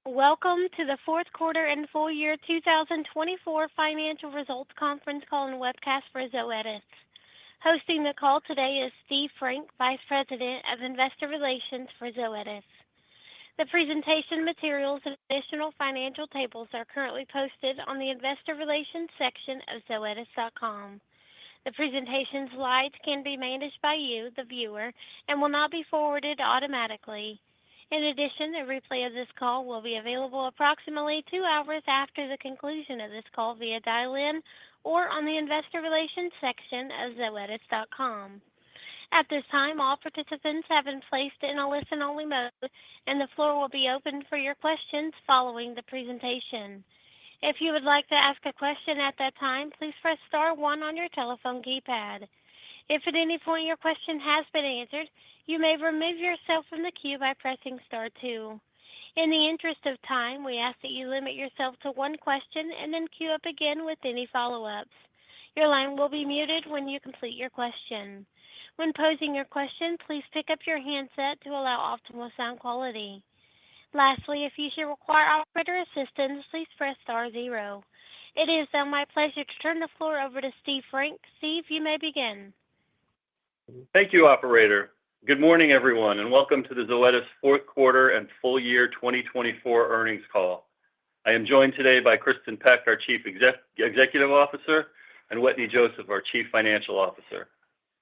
Welcome to the fourth quarter and full year 2024 financial results conference call and webcast for Zoetis. Hosting the call today is Steve Frank, Vice President of Investor Relations for Zoetis. The presentation materials and additional financial tables are currently posted on the Investor Relations section of Zoetis.com. The presentation slides can be managed by you, the viewer, and will not be forwarded automatically. In addition, a replay of this call will be available approximately 2 hours after the conclusion of this call via dial-in or on the Investor Relations section of Zoetis.com. At this time, all participants have been placed in a listen-only mode, and the floor will be open for your questions following the presentation. If you would like to ask a question at that time, please press star 1 on your telephone keypad. If at any point your question has been answered, you may remove yourself from the queue by pressing star 2. In the interest of time, we ask that you limit yourself to one question and then queue up again with any follow-ups. Your line will be muted when you complete your question. When posing your question, please pick up your handset to allow optimal sound quality. Lastly, if you should require operator assistance, please press star 0. It is now my pleasure to turn the floor over to Steve Frank. Steve, you may begin. Thank you, Operator. Good morning, everyone, and welcome to the Zoetis fourth quarter and full year 2024 earnings call. I am joined today by Kristin Peck, our Chief Executive Officer, and Wetteny Joseph, our Chief Financial Officer.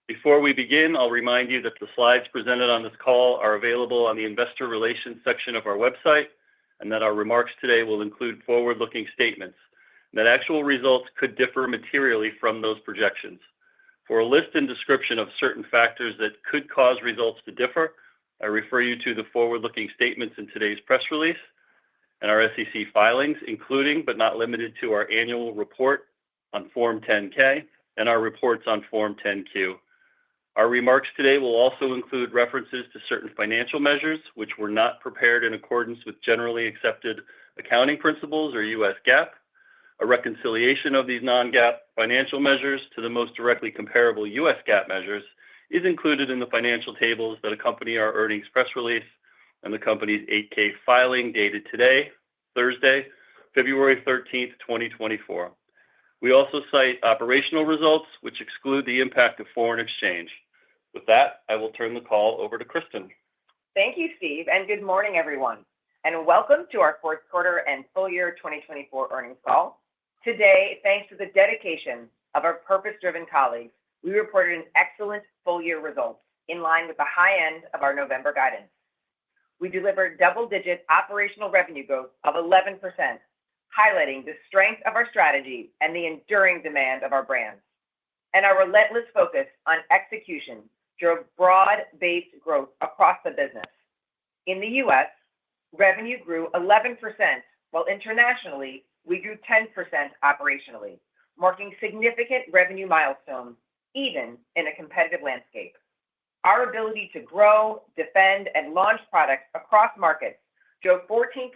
Before we begin, I'll remind you that the slides presented on this call are available on the Investor Relations section of our website, and that our remarks today will include forward-looking statements, and that actual results could differ materially from those projections. For a list and description of certain factors that could cause results to differ, I refer you to the forward-looking statements in today's press release and our SEC filings, including but not limited to our annual report on Form 10-K and our reports on Form 10-Q. Our remarks today will also include references to certain financial measures which were not prepared in accordance with generally accepted accounting principles or U.S. GAAP. A reconciliation of these non-GAAP financial measures to the most directly comparable U.S. GAAP measures is included in the financial tables that accompany our earnings press release and the company's 8-K filing dated today, Thursday, February 13th, 2024. We also cite operational results which exclude the impact of foreign exchange. With that, I will turn the call over to Kristin. Thank you, Steve, and good morning, everyone, and welcome to our fourth quarter and full year 2024 earnings call. Today, thanks to the dedication of our purpose-driven colleagues, we reported an excellent full-year result in line with the high end of our November guidance. We delivered double-digit operational revenue growth of 11%, highlighting the strength of our strategy and the enduring demand of our brands. And our relentless focus on execution drove broad-based growth across the business. In the U.S., revenue grew 11%, while internationally, we grew 10% operationally, marking significant revenue milestones even in a competitive landscape. Our ability to grow, defend, and launch products across markets drove 14%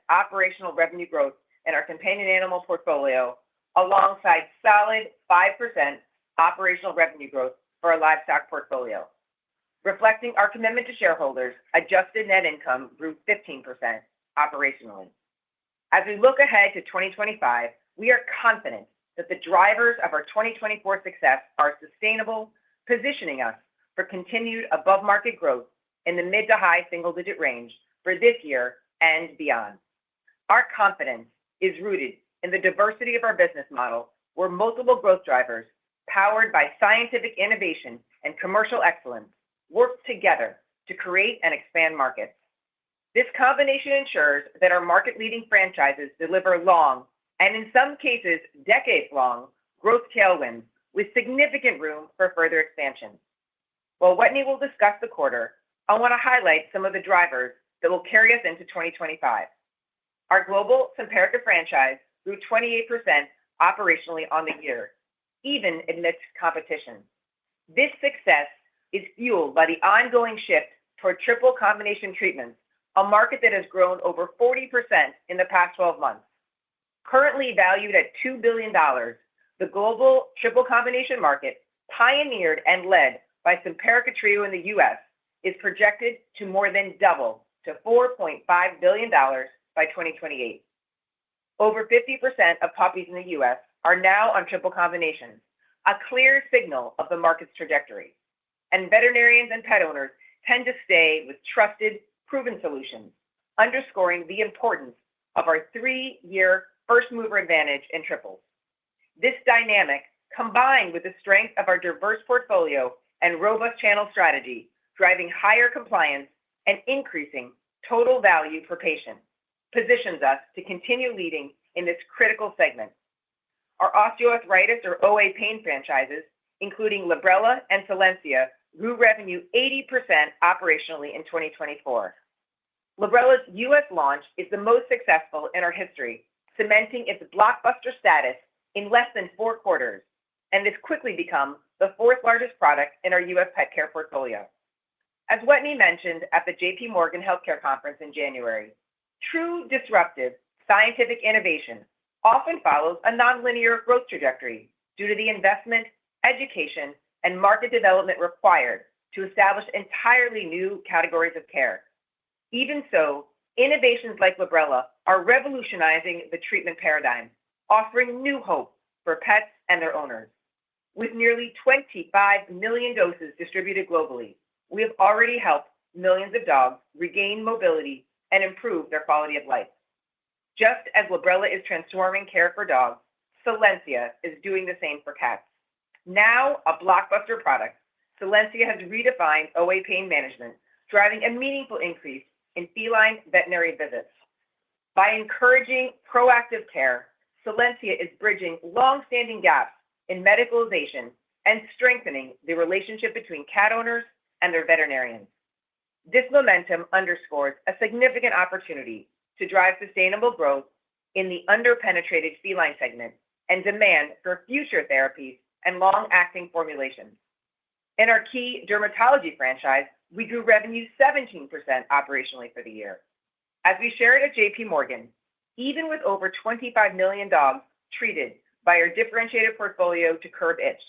operational revenue growth in our companion animal portfolio, alongside solid 5% operational revenue growth for our livestock portfolio. Reflecting our commitment to shareholders, adjusted net income grew 15% operationally. As we look ahead to 2025, we are confident that the drivers of our 2024 success are sustainable, positioning us for continued above-market growth in the mid to high single-digit range for this year and beyond. Our confidence is rooted in the diversity of our business model, where multiple growth drivers, powered by scientific innovation and commercial excellence, work together to create and expand markets. This combination ensures that our market-leading franchises deliver long, and in some cases, decades-long, growth tailwinds with significant room for further expansion. While Wetteny will discuss the quarter, I want to highlight some of the drivers that will carry us into 2025. Our global Simparica franchise grew 28% operationally on the year, even amidst competition. This success is fueled by the ongoing shift toward triple combination treatments, a market that has grown over 40% in the past 12 months. Currently valued at $2 billion, the global triple combination market, pioneered and led by Simparica Trio in the U.S., is projected to more than double to $4.5 billion by 2028. Over 50% of puppies in the U.S. are now on triple combinations, a clear signal of the market's trajectory. And veterinarians and pet owners tend to stay with trusted, proven solutions, underscoring the importance of our 3-year first-mover advantage in triples. This dynamic, combined with the strength of our diverse portfolio and robust channel strategy, driving higher compliance and increasing total value per patient, positions us to continue leading in this critical segment. Our osteoarthritis or OA pain franchises, including Librela and Solensia, grew revenue 80% operationally in 2024. Librela's U.S. launch is the most successful in our history, cementing its blockbuster status in less than 4 quarters, and has quickly become the 4th largest product in our U.S. pet care portfolio. As Whitney mentioned at the J.P. Morgan Healthcare Conference in January, true disruptive scientific innovation often follows a nonlinear growth trajectory due to the investment, education, and market development required to establish entirely new categories of care. Even so, innovations like Librela are revolutionizing the treatment paradigm, offering new hope for pets and their owners. With nearly 25 million doses distributed globally, we have already helped millions of dogs regain mobility and improve their quality of life. Just as Librela is transforming care for dogs, Solensia is doing the same for cats. Now a blockbuster product, Solensia has redefined OA pain management, driving a meaningful increase in feline veterinary visits. By encouraging proactive care, Solensia is bridging long-standing gaps in medicalization and strengthening the relationship between cat owners and their veterinarians. This momentum underscores a significant opportunity to drive sustainable growth in the underpenetrated feline segment and demand for future therapies and long-acting formulations. In our key dermatology franchise, we grew revenue 17% operationally for the year. As we shared at J.P. Morgan, even with over 25 million dogs treated by our differentiated portfolio to curb itch,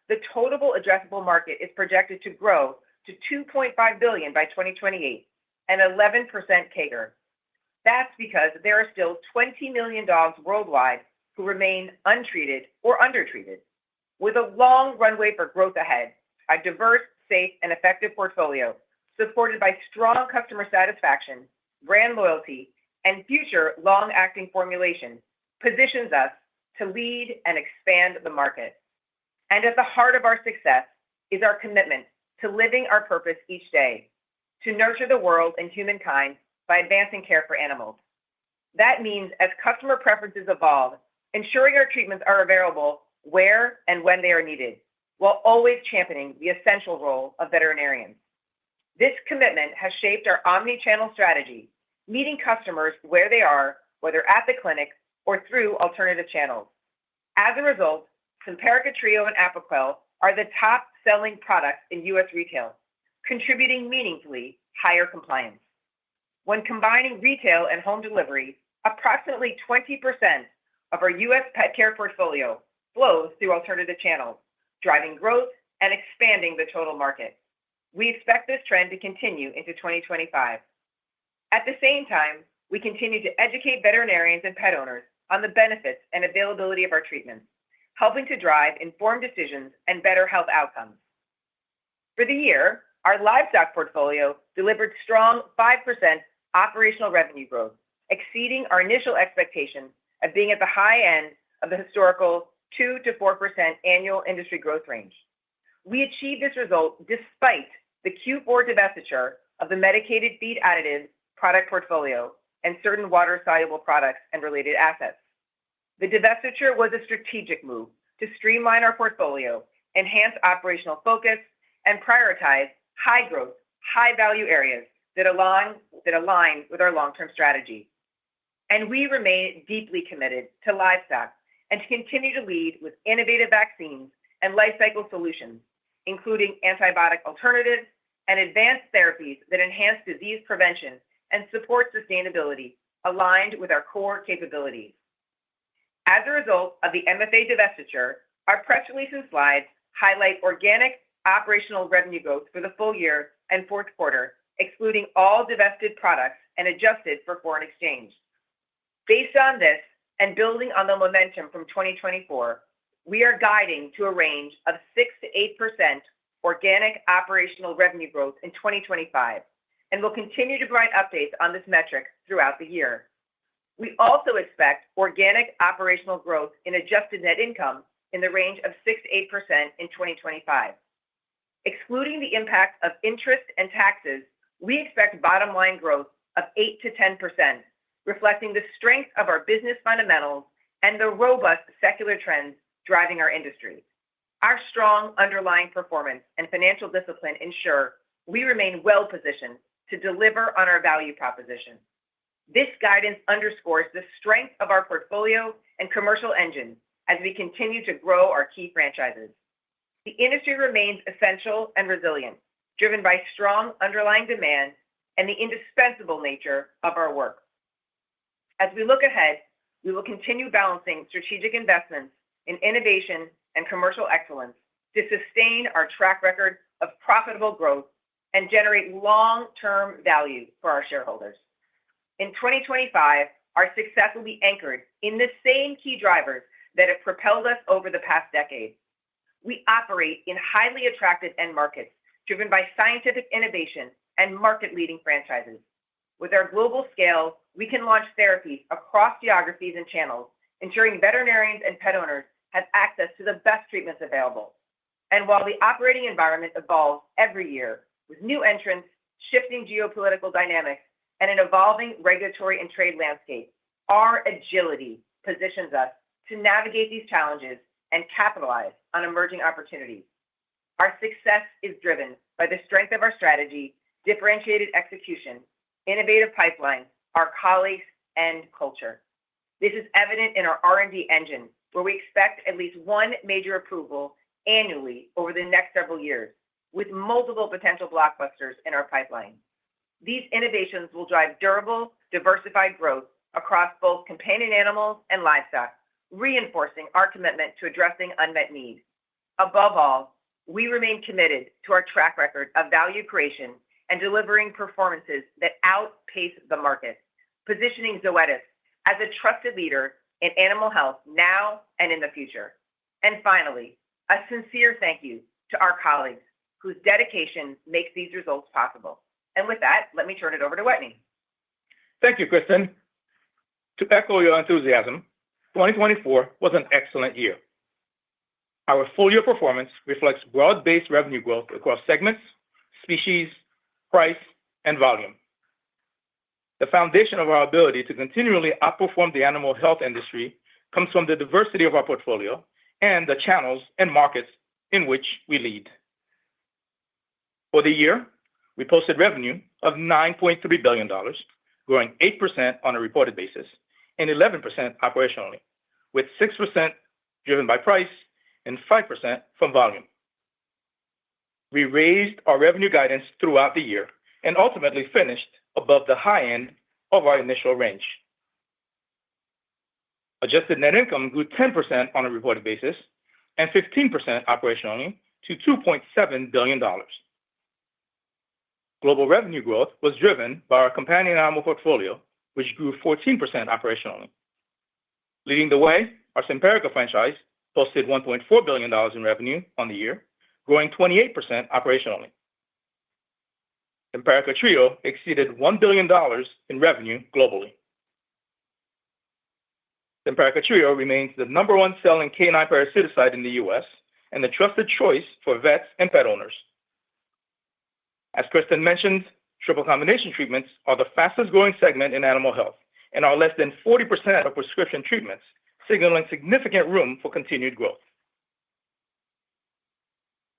the total addressable market is projected to grow to $2.5 billion by 2028, an 11% CAGR. That's because there are still 20 million dogs worldwide who remain untreated or undertreated. With a long runway for growth ahead, a diverse, safe, and effective portfolio supported by strong customer satisfaction, brand loyalty, and future long-acting formulation positions us to lead and expand the market. And at the heart of our success is our commitment to living our purpose each day, to nurture the world and humankind by advancing care for animals. That means as customer preferences evolve, ensuring our treatments are available where and when they are needed, while always championing the essential role of veterinarians. This commitment has shaped our omni-channel strategy, meeting customers where they are, whether at the clinic or through alternative channels. As a result, Simparica Trio and Apoquel are the top-selling products in U.S. retail, contributing meaningfully higher compliance. When combining retail and home delivery, approximately 20% of our U.S. pet care portfolio flows through alternative channels, driving growth and expanding the total market. We expect this trend to continue into 2025. At the same time, we continue to educate veterinarians and pet owners on the benefits and availability of our treatments, helping to drive informed decisions and better health outcomes. For the year, our livestock portfolio delivered strong 5% operational revenue growth, exceeding our initial expectations of being at the high end of the historical 2 to 4% annual industry growth range. We achieved this result despite the Q4 divestiture of the medicated feed additives product portfolio and certain water-soluble products and related assets. The divestiture was a strategic move to streamline our portfolio, enhance operational focus, and prioritize high-growth, high-value areas that align with our long-term strategy. And we remain deeply committed to livestock and to continue to lead with innovative vaccines and life cycle solutions, including antibiotic alternatives and advanced therapies that enhance disease prevention and support sustainability aligned with our core capabilities. As a result of the MFA divestiture, our press release and slides highlight organic operational revenue growth for the full year and fourth quarter, excluding all divested products and adjusted for foreign exchange, Based on this and building on the momentum from 2024, we are guiding to a range of 6 to 8% organic operational revenue growth in 2025, and will continue to provide updates on this metric throughout the year. We also expect organic operational growth in adjusted net income in the range of 6 to 8% in 2025. Excluding the impact of interest and taxes, we expect bottom line growth of 8 to 10%, reflecting the strength of our business fundamentals and the robust secular trends driving our industry. Our strong underlying performance and financial discipline ensure we remain well positioned to deliver on our value proposition. This guidance underscores the strength of our portfolio and commercial engine as we continue to grow our key franchises. The industry remains essential and resilient, driven by strong underlying demand and the indispensable nature of our work. As we look ahead, we will continue balancing strategic investments in innovation and commercial excellence to sustain our track record of profitable growth and generate long-term value for our shareholders. In 2025, our success will be anchored in the same key drivers that have propelled us over the past decade. We operate in highly attractive end markets driven by scientific innovation and market-leading franchises. With our global scale, we can launch therapies across geographies and channels, ensuring veterinarians and pet owners have access to the best treatments available. And while the operating environment evolves every year with new entrants, shifting geopolitical dynamics, and an evolving regulatory and trade landscape, our agility positions us to navigate these challenges and capitalize on emerging opportunities. Our success is driven by the strength of our strategy, differentiated execution, innovative pipeline, our colleagues, and culture. This is evident in our R&D engine, where we expect at least one major approval annually over the next several years, with multiple potential blockbusters in our pipeline. These innovations will drive durable, diversified growth across both companion animals and livestock, reinforcing our commitment to addressing unmet needs. Above all, we remain committed to our track record of value creation and delivering performances that outpace the market, positioning Zoetis as a trusted leader in animal health now and in the future. And finally, a sincere thank you to our colleagues whose dedication makes these results possible. And with that, let me turn it over to Wetteny. Thank you, Kristen. To echo your enthusiasm, 2024 was an excellent year. Our full-year performance reflects broad-based revenue growth across segments, species, price, and volume. The foundation of our ability to continually outperform the animal health industry comes from the diversity of our portfolio and the channels and markets in which we lead. For the year, we posted revenue of $9.3 billion, growing 8% on a reported basis and 11% operationally, with 6% driven by price and 5% from volume. We raised our revenue guidance throughout the year and ultimately finished above the high end of our initial range. Adjusted net income grew 10% on a reported basis and 15% operationally to $2.7 billion. Global revenue growth was driven by our companion animal portfolio, which grew 14% operationally. Leading the way, our Simparica franchise posted $1.4 billion in revenue on the year, growing 28% operationally. Simparica Trio exceeded $1 billion in revenue globally. Simparica Trio remains the number one selling canine parasiticide in the U.S. and the trusted choice for vets and pet owners. As Kristen mentioned, triple combination treatments are the fastest growing segment in animal health and are less than 40% of prescription treatments, signaling significant room for continued growth.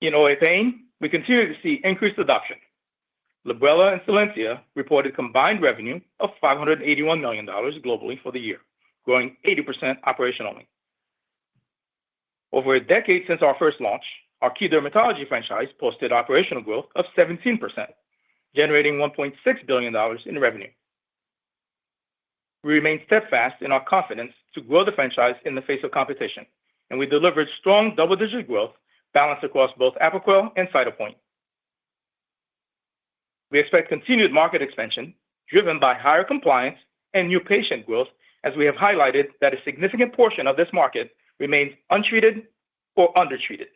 In OA pain, we continue to see increased adoption. Librela and Silencia reported combined revenue of $581 million globally for the year, growing 80% operationally. Over a decade since our first launch, our key dermatology franchise posted operational growth of 17%, generating $1.6 billion in revenue. We remain steadfast in our confidence to grow the franchise in the face of competition, and we delivered strong double-digit growth balanced across both Apoquel and Cytopoint. We expect continued market expansion driven by higher compliance and new patient growth as we have highlighted that a significant portion of this market remains untreated or undertreated.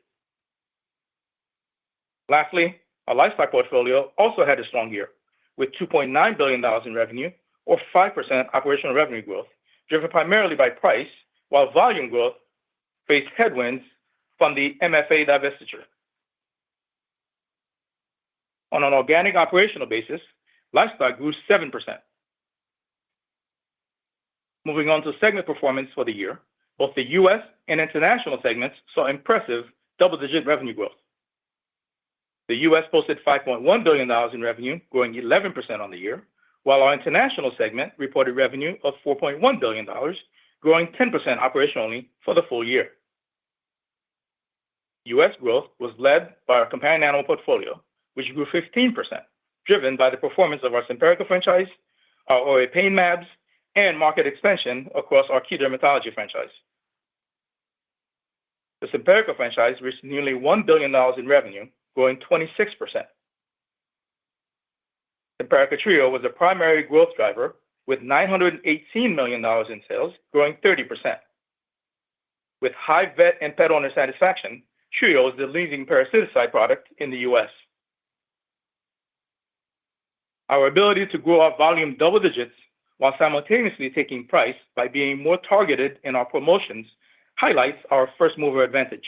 Lastly, our livestock portfolio also had a strong year, with $2.9 billion in revenue, or 5% operational revenue growth, driven primarily by price, while volume growth faced headwinds from the MFA divestiture. On an organic operational basis, livestock grew 7%. Moving on to segment performance for the year, both the U.S. and international segments saw impressive double-digit revenue growth. The U.S. posted $5.1 billion in revenue, growing 11% on the year, while our international segment reported revenue of $4.1 billion, growing 10% operationally for the full year. U.S. growth was led by our companion animal portfolio, which grew 15%, driven by the performance of our Simparica franchise, our OA pain mAbs, and market expansion across our key dermatology franchise. The Simparica franchise reached nearly $1 billion in revenue, growing 26%. Simparica Trio was the primary growth driver, with $918 million in sales, growing 30%. With high vet and pet owner satisfaction, Trio is the leading parasiticide product in the U.S. Our ability to grow our volume double digits while simultaneously taking price by being more targeted in our promotions highlights our first-mover advantage.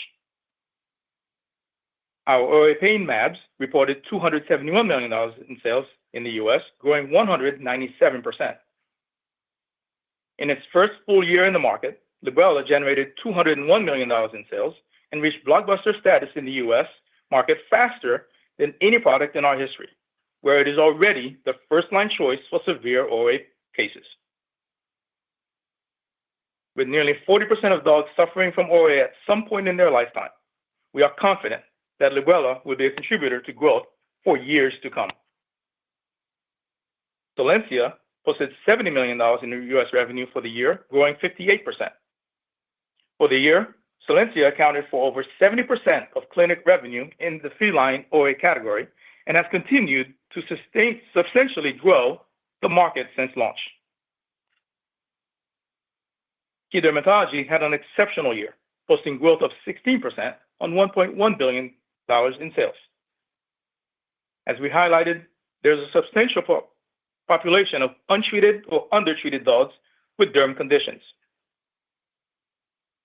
Our OA pain mAbs reported $271 million in sales in the U.S., growing 197%. In its first full year in the market, Librela generated $201 million in sales and reached blockbuster status in the U.S. market faster than any product in our history, where it is already the first-line choice for severe OA cases. With nearly 40% of dogs suffering from OA at some point in their lifetime, we are confident that Librela will be a contributor to growth for years to come. Solensia posted $70 million in U.S. revenue for the year, growing 58%. For the year, Solensia accounted for over 70% of clinic revenue in the feline OA category and has continued to substantially grow the market since launch. Key dermatology had an exceptional year, posting growth of 16% on $1.1 billion in sales. As we highlighted, there's a substantial population of untreated or undertreated dogs with derm conditions.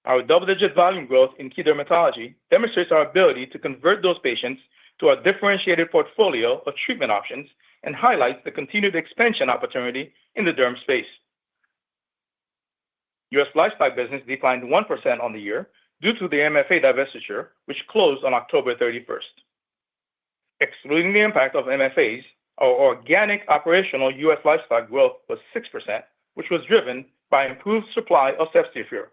Our double-digit volume growth in key dermatology demonstrates our ability to convert those patients to our differentiated portfolio of treatment options and highlights the continued expansion opportunity in the derm space. U.S. livestock business declined 1% on the year due to the MFA divestiture, which closed on October 31st. Excluding the impact of MFAs, our organic operational U.S. livestock growth was 6%, which was driven by improved supply of Ceftiofur.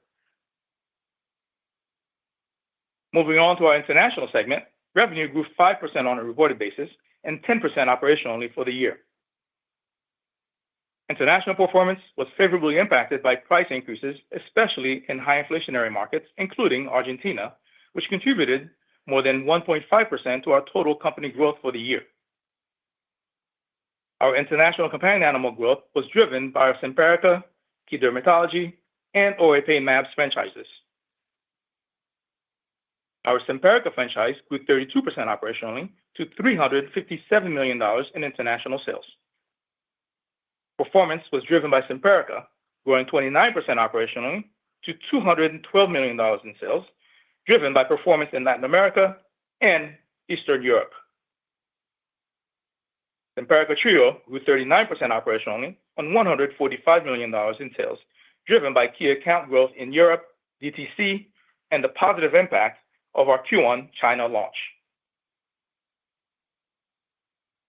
Moving on to our international segment, revenue grew 5% on a reported basis and 10% operationally for the year. International performance was favorably impacted by price increases, especially in high inflationary markets, including Argentina, which contributed more than 1.5% to our total company growth for the year. Our international companion animal growth was driven by our Simparica, key dermatology, and OA pain mAbs franchises. Our Simparica franchise grew 32% operationally to $357 million in international sales. Performance was driven by Simparica, growing 29% operationally to $212 million in sales, driven by performance in Latin America and Eastern Europe. Simparica Trio grew 39% operationally on $145 million in sales, driven by key account growth in Europe, DTC, and the positive impact of our Q1 China launch.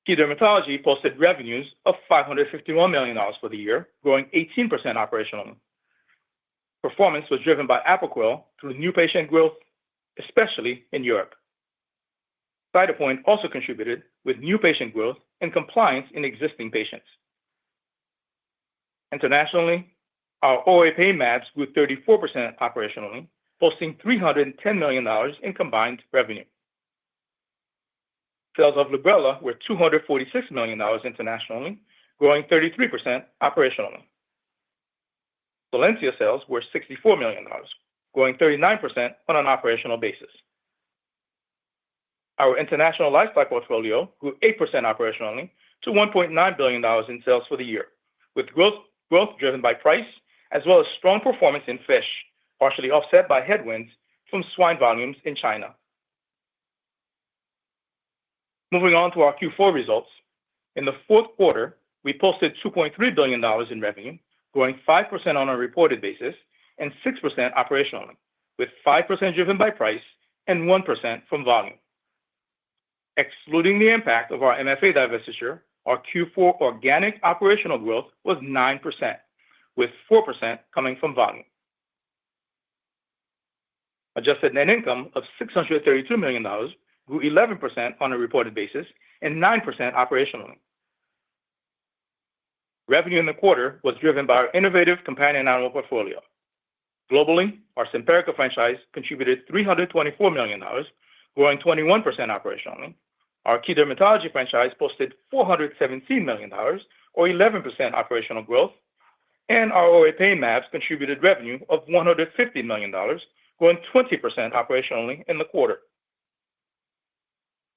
Key dermatology posted revenues of $551 million for the year, growing 18% operationally. Performance was driven by Apoquel through new patient growth, especially in Europe. Cytopoint also contributed with new patient growth and compliance in existing patients. Internationally, our OA pain mAbs grew 34% operationally, posting $310 million in combined revenue. Sales of Librela were $246 million internationally, growing 33% operationally. Solensia sales were $64 million, growing 39% on an operational basis. Our international livestock portfolio grew 8% operationally to $1.9 billion in sales for the year, with growth driven by price as well as strong performance in fish, partially offset by headwinds from swine volumes in China. Moving on to our Q4 results, in the fourth quarter, we posted $2.3 billion in revenue, growing 5% on a reported basis and 6% operationally, with 5% driven by price and 1% from volume. Excluding the impact of our MFA divestiture, our Q4 organic operational growth was 9%, with 4% coming from volume. Adjusted net income of $632 million grew 11% on a reported basis and 9% operationally. Revenue in the quarter was driven by our innovative companion animal portfolio. Globally, our Simparica franchise contributed $324 million, growing 21% operationally. Our key dermatology franchise posted $417 million, or 11% operational growth, and our OA pain mAbs contributed revenue of $150 million, growing 20% operationally in the quarter.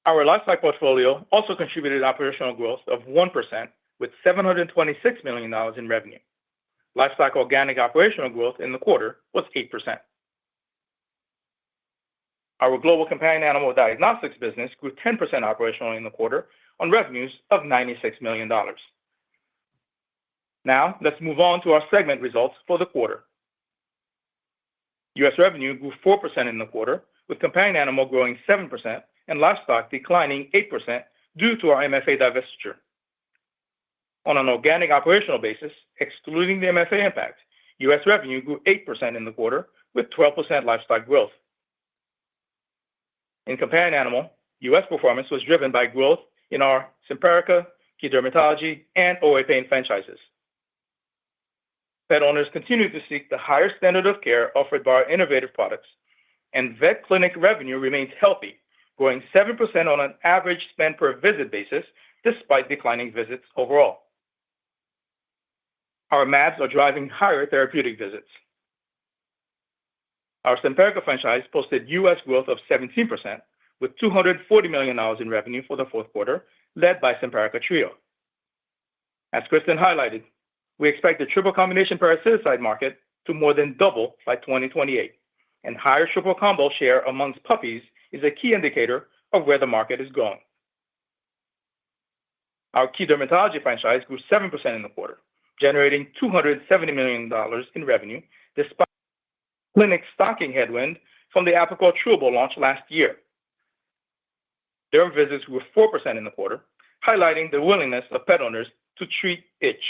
Our livestock portfolio also contributed operational growth of 1%, with $726 million in revenue. Livestock organic operational growth in the quarter was 8%. Our global companion animal diagnostics business grew 10% operationally in the quarter on revenues of $96 million. Now, let's move on to our segment results for the quarter. U.S. revenue grew 4% in the quarter, with companion animal growing 7% and livestock declining 8% due to our MFA divestiture. On an organic operational basis, excluding the MFA impact, U.S. revenue grew 8% in the quarter, with 12% livestock growth. In companion animal, U.S. performance was driven by growth in our Simparica, key dermatology, and OA pain franchises. Pet owners continue to seek the higher standard of care offered by our innovative products, and vet clinic revenue remains healthy, growing 7% on an average spend per visit basis despite declining visits overall. Our mAbs are driving higher therapeutic visits. Our Simparica franchise posted U.S. growth of 17%, with $240 million in revenue for the fourth quarter, led by Simparica Trio. As Kristen highlighted, we expect the triple combination parasiticide market to more than double by 2028, and higher triple combo share amongst puppies is a key indicator of where the market is going. Our key dermatology franchise grew 7% in the quarter, generating $270 million in revenue, despite clinic stocking headwind from the Apoquel Chewable launch last year. Derm visits grew 4% in the quarter, highlighting the willingness of pet owners to treat itch.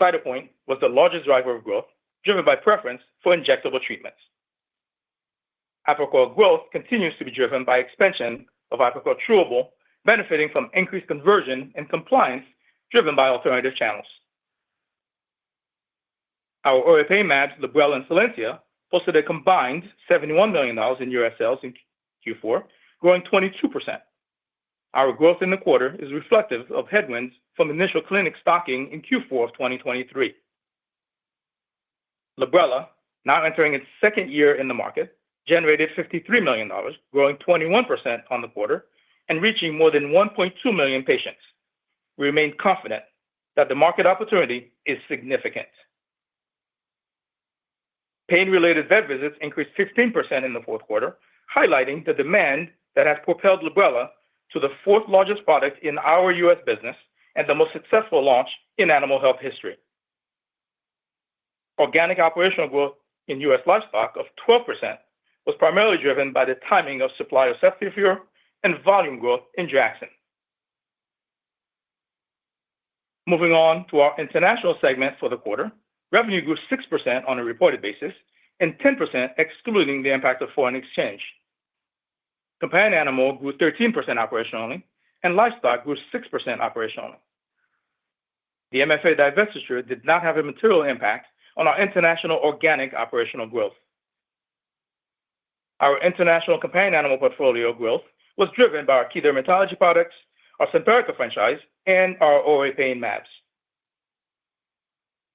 Cytopoint was the largest driver of growth, driven by preference for injectable treatments. Apoquel growth continues to be driven by expansion of Apoquel Chewable, benefiting from increased conversion and compliance driven by alternative channels. Our OA pain mAbs, Librela and Solensia, posted a combined $71 million in U.S. sales in Q4, growing 22%. Our growth in the quarter is reflective of headwinds from initial clinic stocking in Q4 of 2023. Librela, now entering its second year in the market, generated $53 million, growing 21% on the quarter and reaching more than 1.2 million patients. We remain confident that the market opportunity is significant. Pain-related vet visits increased 15% in the fourth quarter, highlighting the demand that has propelled Librela to the fourth largest product in our U.S. business and the most successful launch in animal health history. Organic operational growth in U.S. livestock of 12% was primarily driven by the timing of supply of Ceftiofur and volume growth in Draxxin. Moving on to our international segment for the quarter, revenue grew 6% on a reported basis and 10% excluding the impact of foreign exchange. Companion animal grew 13% operationally, and livestock grew 6% operationally. The MFA divestiture did not have a material impact on our international organic operational growth. Our international companion animal portfolio growth was driven by our key dermatology products, our Simparica franchise, and our OA pain mAbs.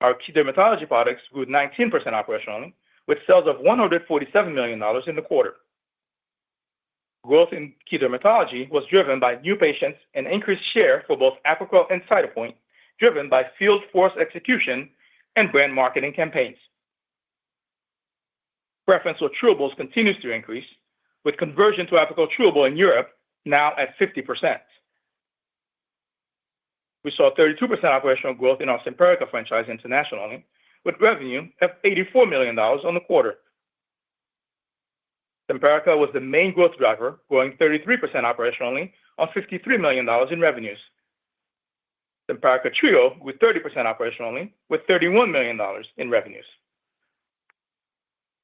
Our key dermatology products grew 19% operationally, with sales of $147 million in the quarter. Growth in key dermatology was driven by new patients and increased share for both Apoquel and Cytopoint, driven by field force execution and brand marketing campaigns. Preference for chewables continues to increase, with conversion to Apoquel chewable in Europe now at 50%. We saw 32% operational growth in our Simparica franchise internationally, with revenue of $84 million on the quarter. Simparica was the main growth driver, growing 33% operationally on $53 million in revenues. Simparica Trio grew 30% operationally, with $31 million in revenues.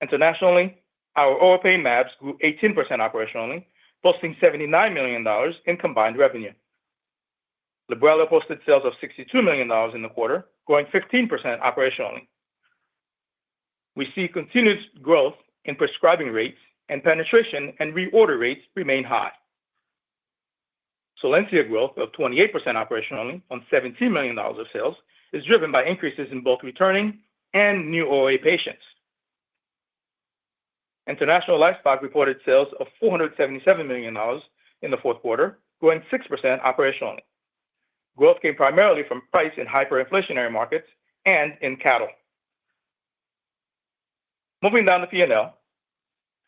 Internationally, our oral pain mAbs grew 18% operationally, posting $79 million in combined revenue. Librela posted sales of $62 million in the quarter, growing 15% operationally. We see continued growth in prescribing rates, and penetration and reorder rates remain high. Solensia growth of 28% operationally on $17 million of sales is driven by increases in both returning and new OA patients. International livestock reported sales of $477 million in the fourth quarter, growing 6% operationally. Growth came primarily from price in hyperinflationary markets and in cattle. Moving down the P&L,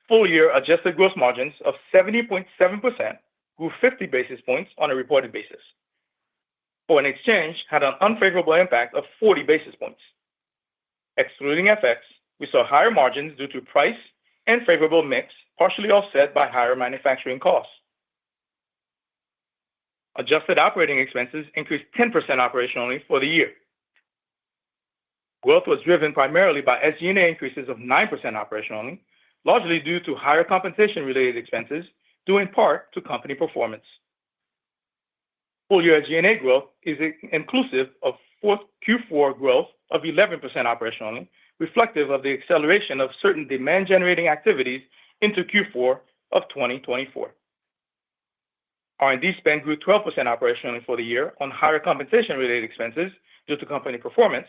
full-year adjusted gross margins of 70.7% grew 50 basis points on a reported basis. Foreign exchange had an unfavorable impact of 40 basis points. Excluding FX, we saw higher margins due to price and favorable mix, partially offset by higher manufacturing costs. Adjusted operating expenses increased 10% operationally for the year. Growth was driven primarily by SG&A increases of 9% operationally, largely due to higher compensation-related expenses, due in part to company performance. Full-year SG&A growth is inclusive of Q4 growth of 11% operationally, reflective of the acceleration of certain demand-generating activities into Q4 of 2024. R&D spend grew 12% operationally for the year on higher compensation-related expenses due to company performance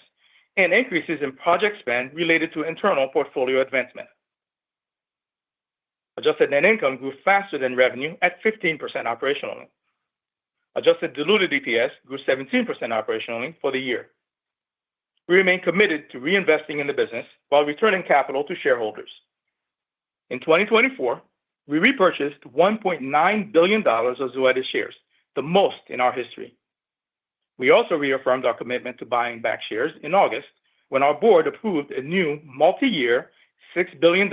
and increases in project spend related to internal portfolio advancement. Adjusted net income grew faster than revenue at 15% operationally. Adjusted diluted EPS grew 17% operationally for the year. We remain committed to reinvesting in the business while returning capital to shareholders. In 2024, we repurchased $1.9 billion of Zoetis shares, the most in our history. We also reaffirmed our commitment to buying back shares in August when our board approved a new multi-year $6 billion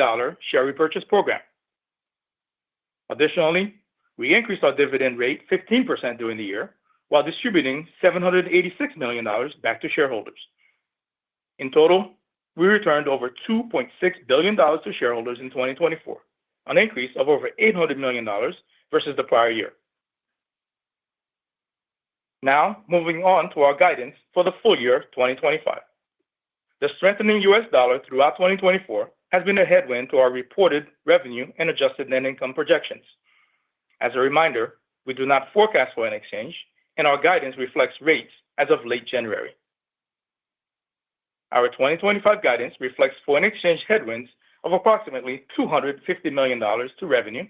share repurchase program. Additionally, we increased our dividend rate 15% during the year while distributing $786 million back to shareholders. In total, we returned over $2.6 billion to shareholders in 2024, an increase of over $800 million versus the prior year. Now, moving on to our guidance for the full year 2025. The strengthening U.S. dollar throughout 2024 has been a headwind to our reported revenue and adjusted net income projections. As a reminder, we do not forecast foreign exchange, and our guidance reflects rates as of late January. Our 2025 guidance reflects foreign exchange headwinds of approximately $250 million to revenue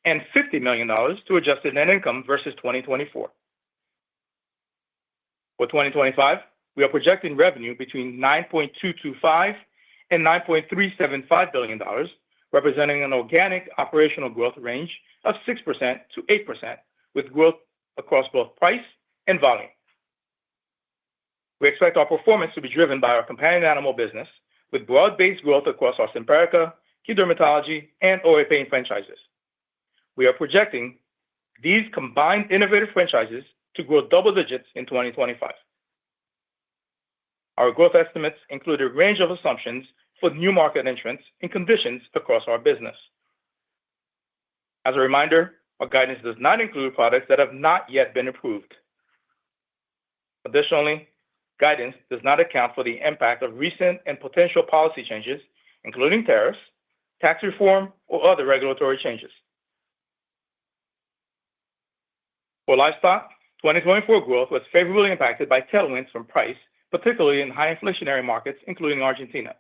and $50 million to adjusted net income versus 2024. For 2025, we are projecting revenue between $9.225 and $9.375 billion, representing an organic operational growth range of 6% to 8%, with growth across both price and volume. We expect our performance to be driven by our companion animal business, with broad-based growth across our Simparica, key dermatology, and OA pain franchises. We are projecting these combined innovative franchises to grow double digits in 2025. Our growth estimates include a range of assumptions for new market entrants and conditions across our business. As a reminder, our guidance does not include products that have not yet been approved. Additionally, guidance does not account for the impact of recent and potential policy changes, including tariffs, tax reform, or other regulatory changes. For livestock, 2024 growth was favorably impacted by tailwinds from price particularly in high inflationary markets, including Argentina.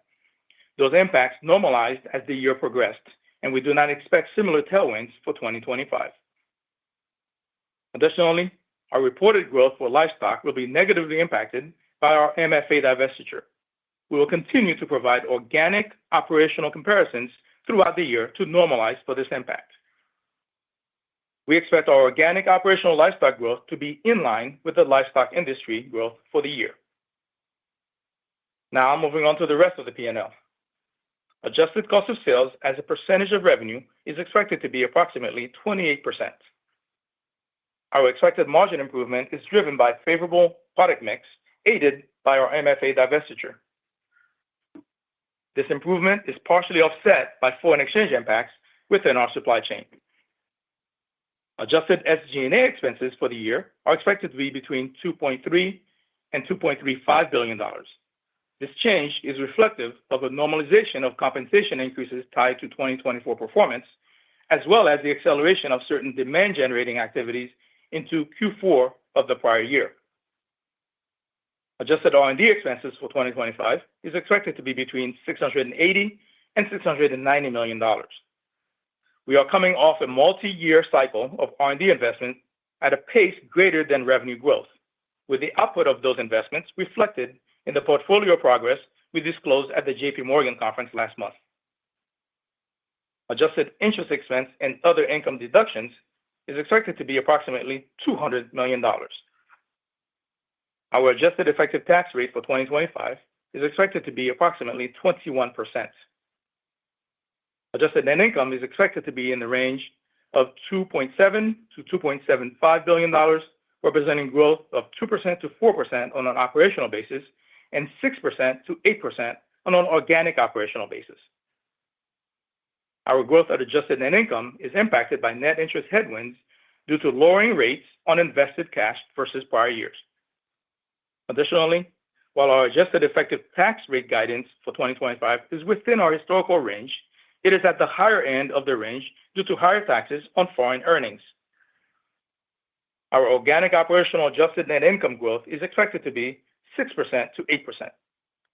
Those impacts normalized as the year progressed, and we do not expect similar tailwinds for 2025. Additionally, our reported growth for livestock will be negatively impacted by our MFA divestiture. We will continue to provide organic operational comparisons throughout the year to normalize for this impact. We expect our organic operational livestock growth to be in line with the livestock industry growth for the year. Now, moving on to the rest of the P&L. Adjusted cost of sales as a percentage of revenue is expected to be approximately 28%. Our expected margin improvement is driven by favorable product mix aided by our MFA divestiture. This improvement is partially offset by foreign exchange impacts within our supply chain. Adjusted SG&A expenses for the year are expected to be between $2.3 and $2.35 billion. This change is reflective of a normalization of compensation increases tied to 2024 performance, as well as the acceleration of certain demand-generating activities into Q4 of the prior year. Adjusted R&D expenses for 2025 is expected to be between $680 and $690 million. We are coming off a multi-year cycle of R&D investment at a pace greater than revenue growth, with the output of those investments reflected in the portfolio progress we disclosed at the J.P. Morgan conference last month. Adjusted interest expense and other income deductions is expected to be approximately $200 million. Our adjusted effective tax rate for 2025 is expected to be approximately 21%. Adjusted net income is expected to be in the range of $2.7 to $2.75 billion, representing growth of 2% to 4% on an operational basis and 6% to 8% on an organic operational basis. Our growth at adjusted net income is impacted by net interest headwinds due to lowering rates on invested cash versus prior years. Additionally, while our adjusted effective tax rate guidance for 2025 is within our historical range, it is at the higher end of the range due to higher taxes on foreign earnings. Our organic operational adjusted net income growth is expected to be 6% to 8%.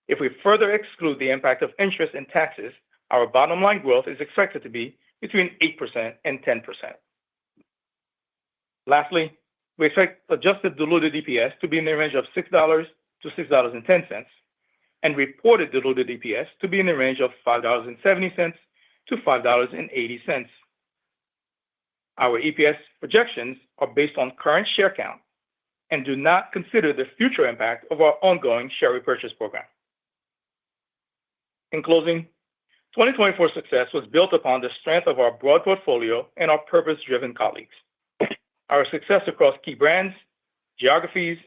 If we further exclude the impact of interest and taxes, our bottom line growth is expected to be between 8% and 10%. Lastly, we expect adjusted diluted EPS to be in the range of $6 to $6.10 and reported diluted EPS to be in the range of $5.70 to $5.80. Our EPS projections are based on current share count and do not consider the future impact of our ongoing share repurchase program. In closing, 2024 success was built upon the strength of our broad portfolio and our purpose-driven colleagues. Our success across key brands, geographies,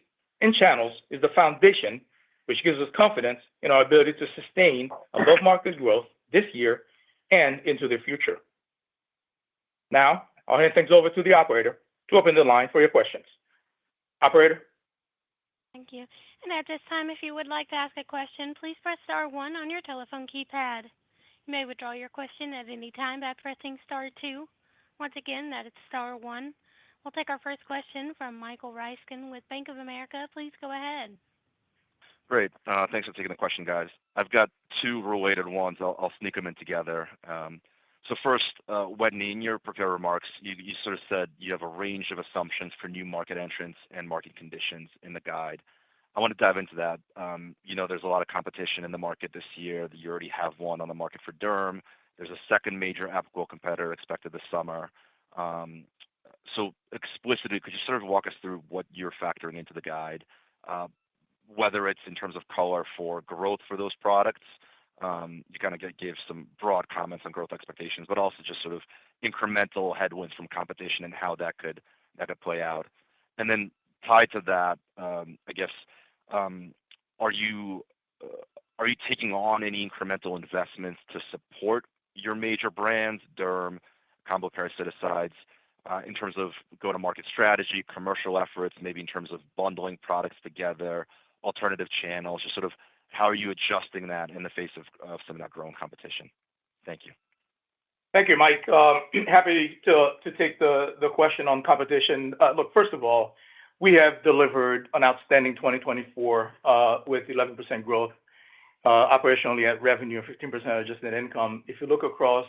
and channels is the foundation which gives us confidence in our ability to sustain above-market growth this year and into the future. Now, I'll hand things over to the operator to open the line for your questions. Operator. Thank you. And at this time, if you would like to ask a question, please press star one on your telephone keypad. You may withdraw your question at any time by pressing star two. Once again, that is star one. We'll take our first question from Michael Ryskin with Bank of America. Please go ahead. Great. Thanks for taking the question, guys. I've got two related ones. I'll sneak them in together. So first, Wetteny, in your prepared remarks, you sort of said you have a range of assumptions for new market entrants and market conditions in the guide. I want to dive into that. There's a lot of competition in the market this year. You already have one on the market for derm. There's a second major apical competitor expected this summer. So explicitly, could you sort of walk us through what you're factoring into the guide, whether it's in terms of color for growth for those products? You kind of gave some broad comments on growth expectations, but also just sort of incremental headwinds from competition and how that could play out. And then tied to that, I guess, are you taking on any incremental investments to support your major brands, derm, combo parasiticides, in terms of go-to-market strategy, commercial efforts, maybe in terms of bundling products together, alternative channels, just sort of how are you adjusting that in the face of some of that growing competition? Thank you. Thank you, Mike. Happy to take the question on competition. Look, first of all, we have delivered an outstanding 2024 with 11% growth operationally at revenue and 15% adjusted net income. If you look across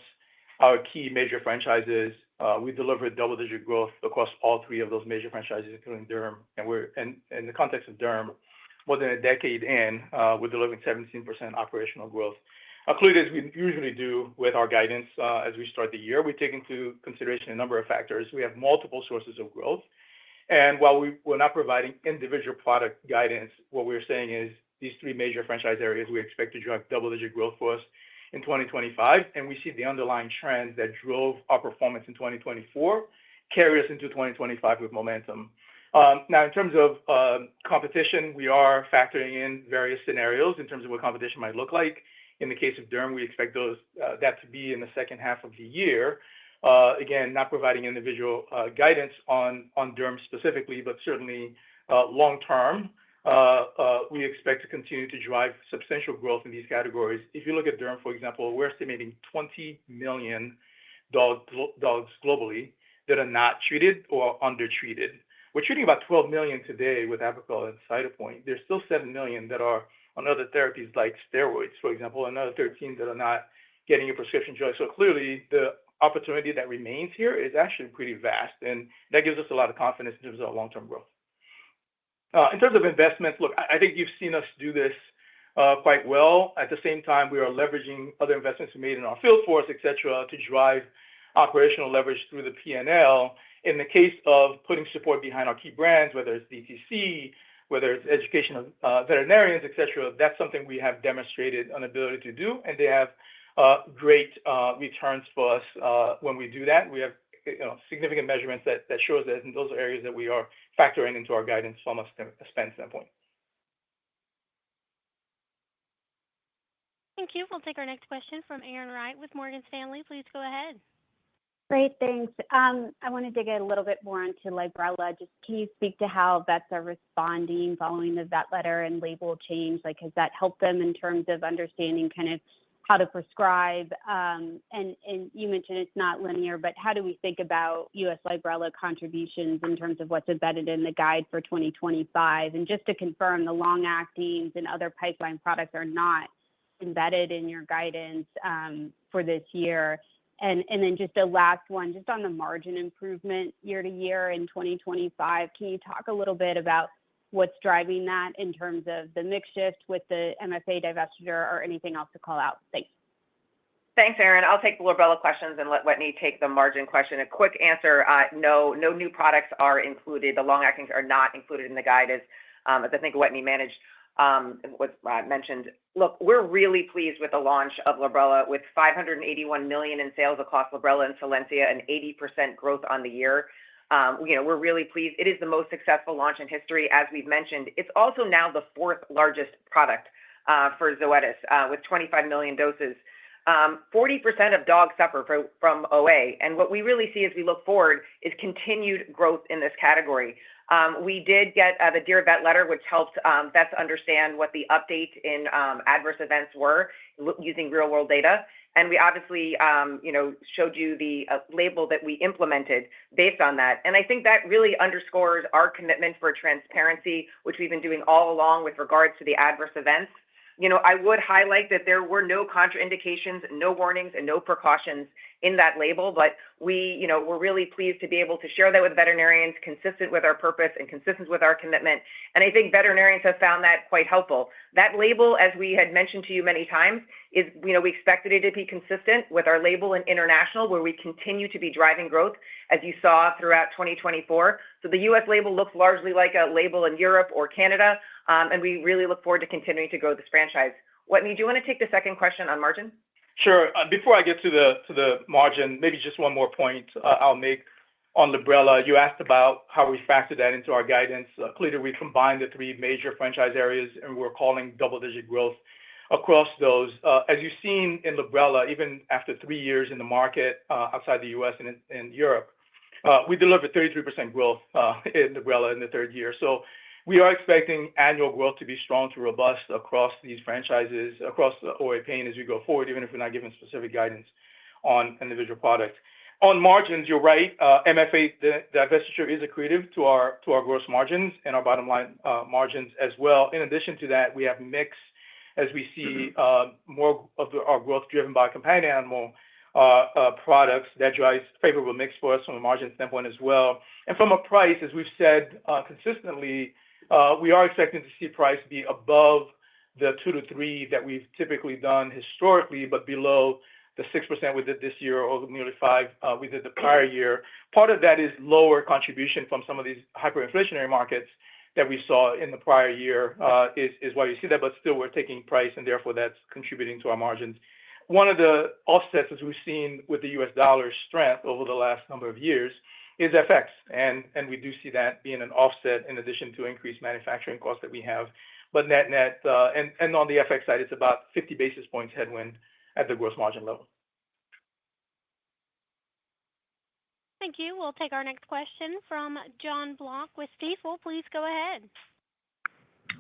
our key major franchises, we delivered double-digit growth across all three of those major franchises, including Derm. And we're in the context of Derm, more than a decade in, we're delivering 17% operational growth. Clearly, as we usually do with our guidance as we start the year, we take into consideration a number of factors. We have multiple sources of growth. And while we're not providing individual product guidance, what we're saying is these three major franchise areas we expect to drive double-digit growth for us in 2025. And we see the underlying trends that drove our performance in 2024 carry us into 2025 with momentum. Now, in terms of competition, we are factoring in various scenarios in terms of what competition might look like. In the case of Derm, we expect that to be in the second half of the year. Again, not providing individual guidance on Derm specifically, but certainly long-term, we expect to continue to drive substantial growth in these categories. If you look at Derm, for example, we're estimating 20 million dogs globally that are not treated or undertreated. We're treating about 12 million today with Apoquel and Cytopoint. There's still 7 million that are on other therapies like steroids, for example, another 13 that are not getting a prescription drug. So clearly, the opportunity that remains here is actually pretty vast, and that gives us a lot of confidence in terms of our long-term growth. In terms of investments, look, I think you've seen us do this quite well. At the same time, we are leveraging other investments we made in our field force, et cetera, to drive operational leverage through the P&L. In the case of putting support behind our key brands, whether it's DTC, whether it's education of veterinarians, et cetera, that's something we have demonstrated an ability to do, and they have great returns for us when we do that. We have significant measurements that show us that in those areas that we are factoring into our guidance from a spend standpoint. Thank you. We'll take our next question from Erin Wright with Morgan Stanley. Please go ahead. Great, thanks. I wanted to get a little bit more into Librela. Just can you speak to how vets are responding following the vet letter and label change? Like, has that helped them in terms of understanding kind of how to prescribe? And you mentioned it's not linear, but how do we think about U.S. Librela contributions in terms of what's embedded in the guide for 2025? And just to confirm, the long-actings and other pipeline products are not embedded in your guidance for this year. And then just a last one, just on the margin improvement year to year in 2025, can you talk a little bit about what's driving that in terms of the mix shift with the MFA divestiture or anything else to call out? Thanks. Thanks, Erin. I'll take the Librela questions and let Wetteny take the margin question. A quick answer, no new products are included. The long-actings are not included in the guide as I think Wetteny was mentioned. Look, we're really pleased with the launch of Librela with $581 million in sales across Librela and Solensia and 80% growth on the year. We're really pleased. It is the most successful launch in history, as we've mentioned. It's also now the fourth largest product for Zoetis with 25 million doses. 40% of dogs suffer from OA. And what we really see as we look forward is continued growth in this category. We did get the Dear Vet letter, which helped vets understand what the update in adverse events were using real-world data. And we obviously, showed you the label that we implemented based on that. And I think that really underscores our commitment for transparency, which we've been doing all along with regards to the adverse events. I would highlight that there were no contraindications, no warnings, and no precautions in that label, but we're really pleased to be able to share that with veterinarians, consistent with our purpose and consistent with our commitment. And I think veterinarians have found that quite helpful. That label, as we had mentioned to you many times, is, we expected it to be consistent with our label in international, where we continue to be driving growth, as you saw throughout 2024. So the U.S. label looks largely like a label in Europe or Canada, and we really look forward to continuing to grow this franchise. Wetteny, do you want to take the second question on margin? Sure. Before I get to the margin, maybe just one more point I'll make on Librela. You asked about how we factor that into our guidance. Clearly, we combined the three major franchise areas, and we're calling double-digit growth across those. As you've seen in Librela, even after 3 years in the market outside the U.S. and in Europe, we delivered 33% growth in Librela in the third year. So we are expecting annual growth to be strong to robust across these franchises, across the OA pain as we go forward, even if we're not giving specific guidance on individual products. On margins, you're right. MFA, the divestiture is accretive to our gross margins and our bottom line margins as well. In addition to that, we have mix as we see more of our growth driven by companion animal products that drives favorable mix for us from a margin standpoint as well. And from a price, as we've said consistently, we are expecting to see price be above the 2 to 3 that we've typically done historically, but below the 6% we did this year or nearly 5 we did the prior year. Part of that is lower contribution from some of these hyperinflationary markets that we saw in the prior year is why you see that, but still we're taking price and therefore that's contributing to our margins. One of the offsets as we've seen with the US dollar strength over the last number of years is FX. And we do see that being an offset in addition to increased manufacturing costs that we have. But net, and on the FX side, it's about 50 basis points headwind at the gross margin level. Thank you. We'll take our next question from John Block with Stifel. Please go ahead.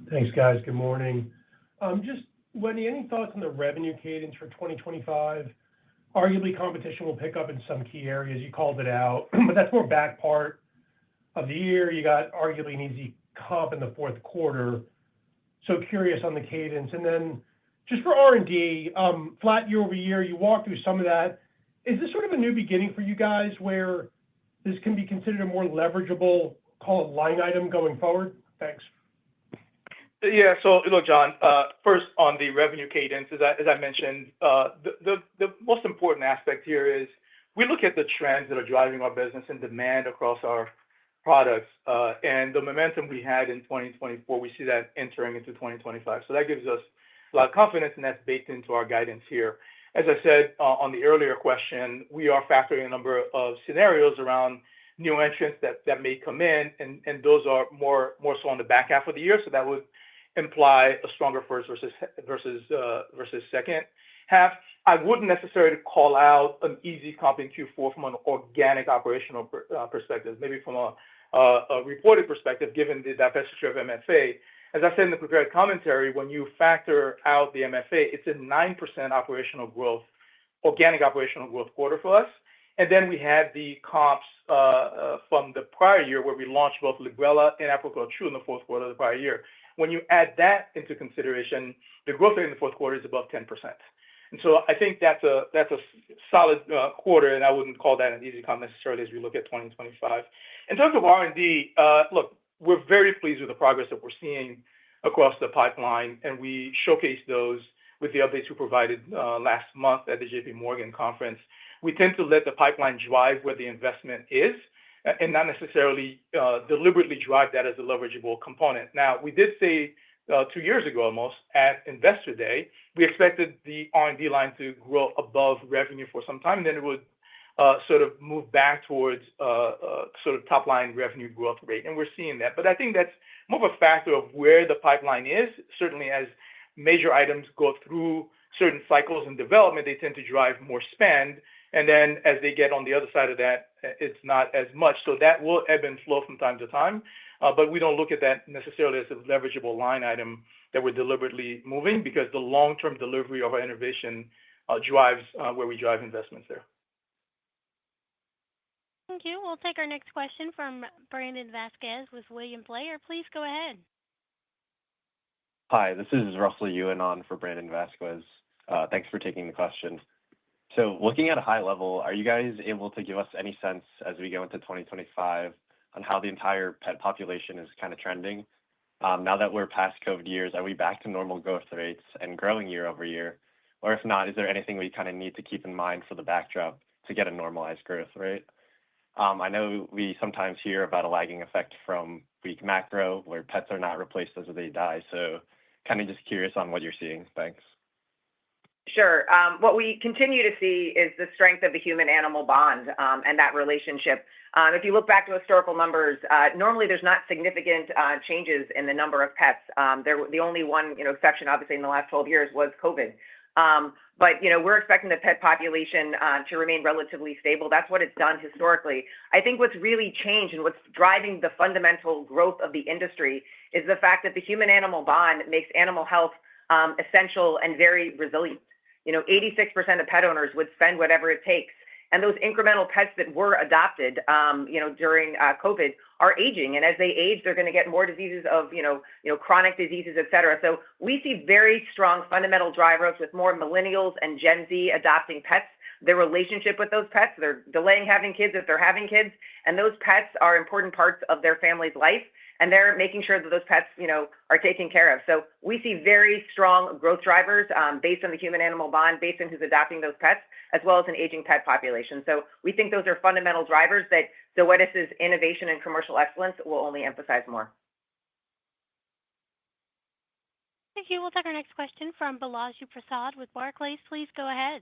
Thanks, guys. Good morning. Just, Wetteny, any thoughts on the revenue cadence for 2025? Arguably, competition will pick up in some key areas. You called it out, but that's more back part of the year. You got arguably an easy comp in the fourth quarter. So curious on the cadence. And then just for R&D, flat year over year, you walked through some of that. Is this sort of a new beginning for you guys where this can be considered a more leverageable, call it line item going forward? Thanks. Yeah. So look, John, first on the revenue cadence, as I mentioned, the most important aspect here is we look at the trends that are driving our business and demand across our products. And the momentum we had in 2024, we see that entering into 2025. So that gives us a lot of confidence, and that's baked into our guidance here. As I said on the earlier question, we are factoring a number of scenarios around new entrants that may come in, and those are more so on the back half of the year. So that would imply a stronger first versus second half. I wouldn't necessarily call out an easy comp in Q4 from an organic operational perspective, maybe from a reported perspective, given the divestiture of MFA. As I said in the prepared commentary, when you factor out the MFA, it's a 9% operational growth, organic operational growth quarter for us. And then we had the comps from the prior year where we launched both Librela and Apoquel Chewable in the fourth quarter of the prior year. When you add that into consideration, the growth rate in the fourth quarter is above 10%. And so I think that's a solid quarter, and I wouldn't call that an easy comp necessarily as we look at 2025. In terms of R&D, look, we're very pleased with the progress that we're seeing across the pipeline, and we showcased those with the updates we provided last month at the JP Morgan conference. We tend to let the pipeline drive where the investment is and not necessarily deliberately drive that as a leverageable component. Now, we did say 2 years ago almost at Investor Day, we expected the R&D line to grow above revenue for some time, and then it would sort of move back towards sort of top line revenue growth rate. And we're seeing that. But I think that's more of a factor of where the pipeline is. Certainly, as major items go through certain cycles in development, they tend to drive more spend. And then as they get on the other side of that, it's not as much. So that will ebb and flow from time to time. But we don't look at that necessarily as a leverageable line item that we're deliberately moving because the long-term delivery of our innovation drives where we drive investments there. Thank you. We'll take our next question from Brandon Vasquez with William Blair. Please go ahead. Hi, this is Russell Ewan on for Brandon Vasquez. Thanks for taking the question. So looking at a high level, are you guys able to give us any sense as we go into 2025 on how the entire pet population is kind of trending? Now that we're past COVID years, are we back to normal growth rates and growing year over year? Or if not, is there anything we kind of need to keep in mind for the backdrop to get a normalized growth rate? I know we sometimes hear about a lagging effect from weak macro where pets are not replaced as they die. So kind of just curious on what you're seeing. Thanks. Sure. What we continue to see is the strength of the human-animal bond and that relationship. If you look back to historical numbers, normally there's not significant changes in the number of pets. The only one exception, obviously, in the last 12 years was COVID. But we're expecting the pet population to remain relatively stable. That's what it's done historically. I think what's really changed and what's driving the fundamental growth of the industry is the fact that the human-animal bond makes animal health essential and very resilient. 86% of pet owners would spend whatever it takes And those incremental pets that were adopted, during COVID are aging. And as they age, they're going to get more diseases of, chronic diseases, et cetera. So we see very strong fundamental drivers with more millennials and Gen Z adopting pets, their relationship with those pets. They're delaying having kids if they're having kids. And those pets are important parts of their family's life. And they're making sure that those pets, are taken care of. So we see very strong growth drivers based on the human-animal bond, based on who's adopting those pets, as well as an aging pet population. So we think those are fundamental drivers that Zoetis' innovation and commercial excellence will only emphasize more. Thank you. We'll take our next question from Balaji Prasad with Barclays. Please go ahead.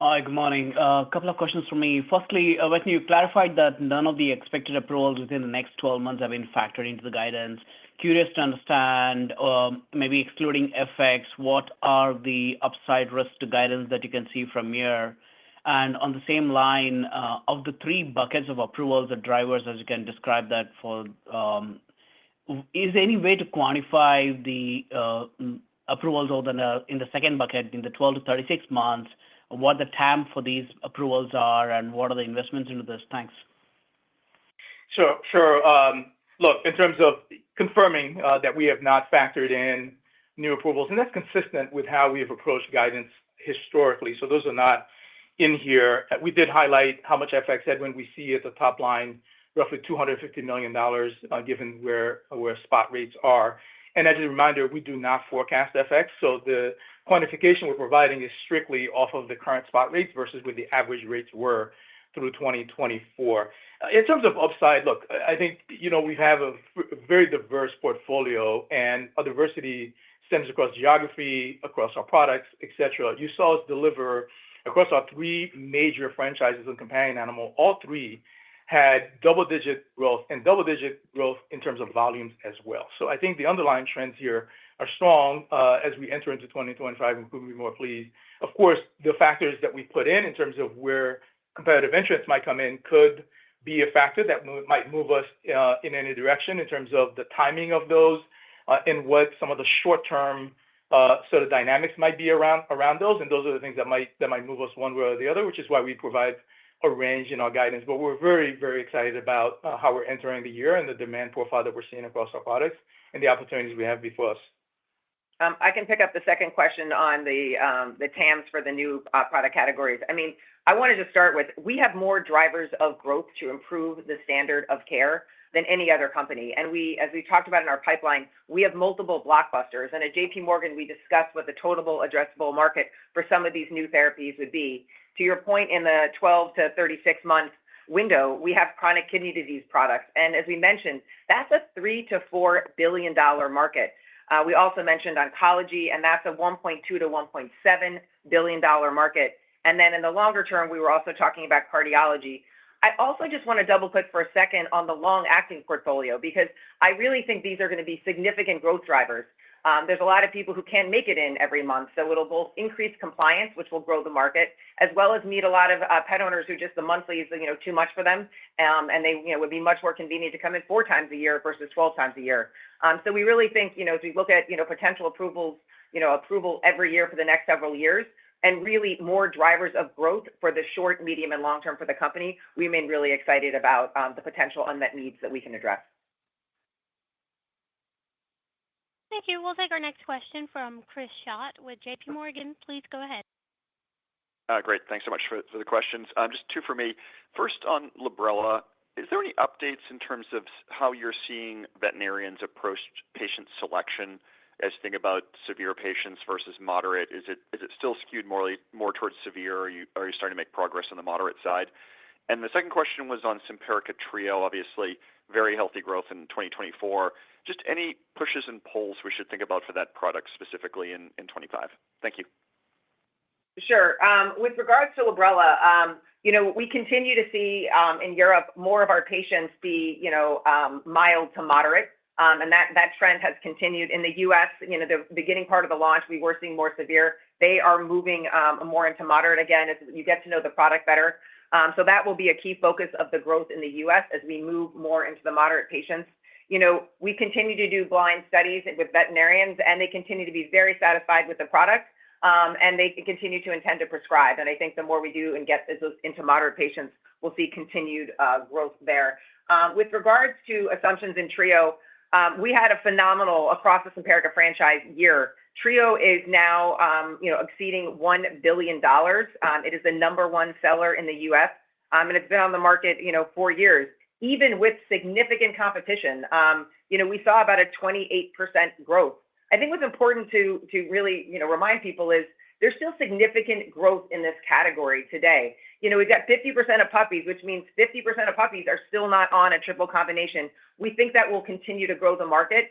Hi, good morning. A couple of questions from me. Firstly, when you clarified that none of the expected approvals within the next 12 months have been factored into the guidance, curious to understand, maybe excluding FX, what are the upside risks to guidance that you can see from here? And on the same line, of the three buckets of approvals or drivers, as you can describe that for, is there any way to quantify the approvals in the second bucket in the 12 to 36 months? What the TAM for these approvals are, and what are the investments into this? Thanks. Sure. Look, in terms of confirming that we have not factored in new approvals, and that's consistent with how we have approached guidance historically. So those are not in here. We did highlight how much FX headwind we see at the top line, roughly $250 million, given where spot rates are. And as a reminder, we do not forecast FX. So the quantification we're providing is strictly off of the current spot rates versus what the average rates were through 2024. In terms of upside, look, I think, we have a very diverse portfolio, and our diversity stems across geography, across our products, et cetera. You saw us deliver across our three major franchises in companion animal. All three had double-digit growth in terms of volumes as well. So I think the underlying trends here are strong as we enter into 2025, and we couldn't be more pleased. Of course, the factors that we put in terms of where competitive entrants might come in could be a factor that might move us in any direction in terms of the timing of those and what some of the short-term sort of dynamics might be around those. And those are the things that might move us one way or the other, which is why we provide a range in our guidance. But we're very, very excited about how we're entering the year and the demand profile that we're seeing across our products and the opportunities we have before us. I can pick up the second question on the TAMs for the new product categories. I mean, I wanted to start with, we have more drivers of growth to improve the standard of care than any other company. And as we talked about in our pipeline, we have multiple blockbusters. And at JP Morgan, we discussed what the total addressable market for some of these new therapies would be. To your point, in the 12 to 36 month window, we have chronic kidney disease products. And as we mentioned, that's a $3 to $4 billion market. We also mentioned oncology, and that's a $1.2 to $1.7 billion market. And then in the longer term, we were also talking about cardiology. I also just want to double click for a second on the long-acting portfolio, because I really think these are going to be significant growth drivers. There's a lot of people who can't make it in every month, so it'll both increase compliance, which will grow the market, as well as meet a lot of pet owners who just the monthly is too much for them, and they would be much more convenient to come in 4 times a year versus 12 times a year. So we really think as we look at potential approvals, approval every year for the next several years, and really more drivers of growth for the short, medium, and long term for the company, we remain really excited about the potential unmet needs that we can address. Thank you. We'll take our next question from Chris Schott with JP Morgan. Please go ahead. Great. Thanks so much for the questions. Just 2 for me. First, on Librela, is there any updates in terms of how you're seeing veterinarians approach patient selection as you think about severe patients versus moderate? Is it still skewed more towards severe, or are you starting to make progress on the moderate side? And the second question was on Simparica Trio, obviously very healthy growth in 2024. Just any pushes and pulls we should think about for that product specifically in 25? Thank you. Sure. With regards to Librela, we continue to see in Europe more of our patients be, mild to moderate. And that trend has continued in the U.S. The beginning part of the launch, we were seeing more severe. They are moving more into moderate again as you get to know the product better. So that will be a key focus of the growth in the U.S. as we move more into the moderate patients. We continue to do blind studies with veterinarians, and they continue to be very satisfied with the product. and they continue to intend to prescribe. And I think the more we do and get those into moderate patients, we'll see continued growth there. With regards to assumptions in Trio, we had a phenomenal across the Simparica franchise year. Trio is now, exceeding $1 billion. It is the number one seller in the U.S., and it's been on the market, 4 years, even with significant competition. We saw about a 28% growth. I think what's important to really, remind people is there's still significant growth in this category today. We've got 50% of puppies, which means 50% of puppies are still not on a triple combination. We think that will continue to grow the market.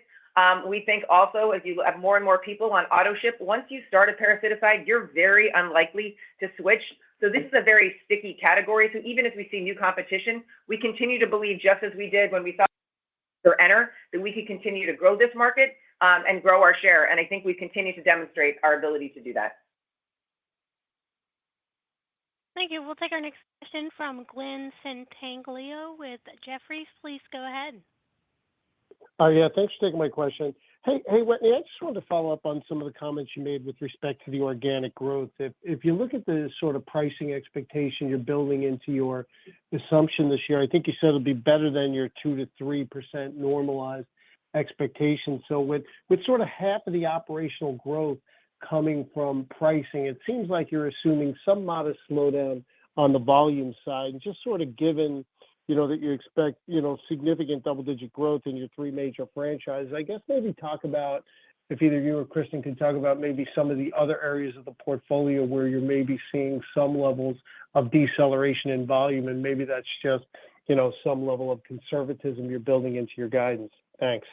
We think also as you have more and more people on auto ship, once you start a parasiticide, you're very unlikely to switch. So this is a very sticky category. So even if we see new competition, we continue to believe, just as we did when we thought or enter, that we could continue to grow this market and grow our share. And I think we continue to demonstrate our ability to do that. Thank you. We'll take our next question from Glenn Santangelo with Jefferies. Please go ahead. Yeah, thanks for taking my question. Hey, Wetteny, I just wanted to follow up on some of the comments you made with respect to the organic growth. If you look at the sort of pricing expectation you're building into your assumption this year, I think you said it'll be better than your 2 to 3% normalized expectation. So with sort of half of the operational growth coming from pricing, it seems like you're assuming some modest slowdown on the volume side. And just sort of given, that you expect, significant double-digit growth in your three major franchises, I guess maybe talk about, if either you or Kristen can talk about maybe some of the other areas of the portfolio where you're maybe seeing some levels of deceleration in volume, and maybe that's just, some level of conservatism you're building into your guidance. Thanks.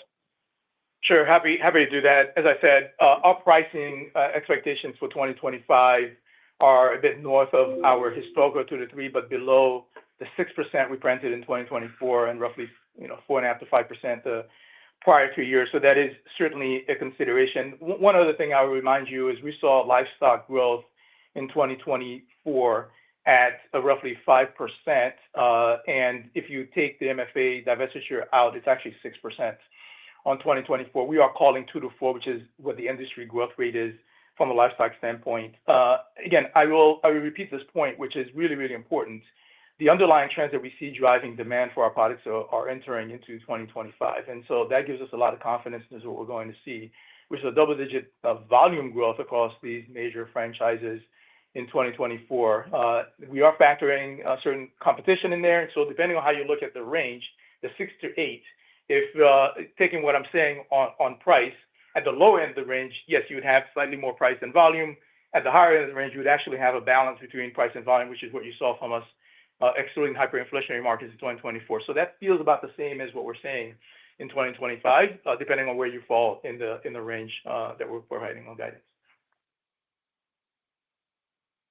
Sure. Happy to do that. As I said, our pricing expectations for 2025 are a bit north of our historical 2 to 3, but below the 6% we printed in 2024 and roughly 4.5% to 5% the prior 2 years. So that is certainly a consideration. One other thing I would remind you is we saw livestock growth in 2024 at roughly 5%. And if you take the MFA divestiture out, it's actually 6% on 2024. We are calling 2 to 4, which is what the industry growth rate is from a livestock standpoint. Again, I will repeat this point, which is really, really important. The underlying trends that we see driving demand for our products are entering into 2025. And so that gives us a lot of confidence in what we're going to see, which is a double-digit volume growth across these major franchises in 2024. We are factoring certain competition in there. And so depending on how you look at the range, the 6 to 8, if taking what I'm saying on price, at the low end of the range, yes, you would have slightly more price than volume. At the higher end of the range, you would actually have a balance between price and volume, which is what you saw from us excluding hyperinflationary markets in 2024. So that feels about the same as what we're saying in 2025, depending on where you fall in the range that we're providing on guidance.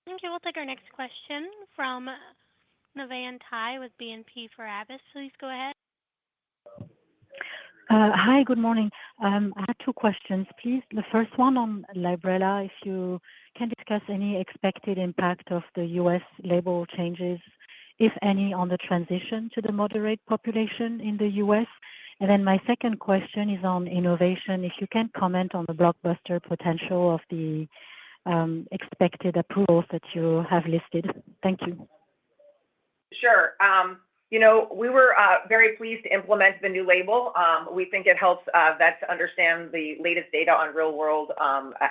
Okay, we'll take our next question from Navann Ty with BNP Paribas. Please go ahead. Hi, good morning. I had two questions, please. The first one on Librela, if you can discuss any expected impact of the U.S. label changes, if any, on the transition to the moderate population in the U.S. And then my second question is on innovation. If you can comment on the blockbuster potential of the expected approvals that you have listed. Thank you. Sure. We were very pleased to implement the new label. We think it helps vets understand the latest data on real-world